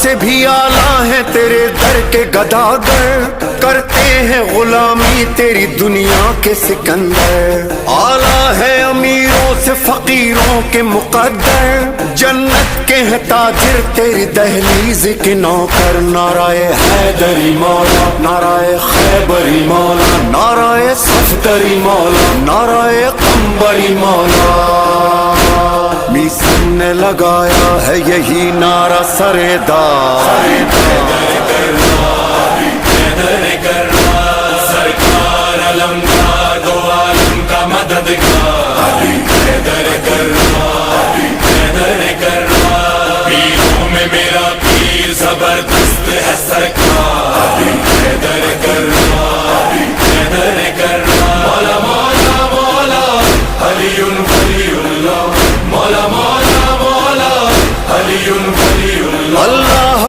سے بھی आला ہے तेरे दर के गदागर, करते हैं गुलामी तेरी दुनिया के सिकंदर। आला है अमीरों से फकीरों के मुकद्दर, जन्नत के हैं ताजिर तेरी दहलीज के नौकर। नाराए हैदरी मौला, नाराए खैबरी मौला, नाराए सफदरी मौला, नाराए कंबरी मौला। मीसम ने लगाया है यही नारा सरेदार, सरकार अलमदार दो आलम का मददगार, पीरों में मेरा पीर जबरदस्त है सरकार। मौला मौला मौला अलीउन वलीउल्लाह, मौला मौला मौला अलीउन वलीउल्लाह।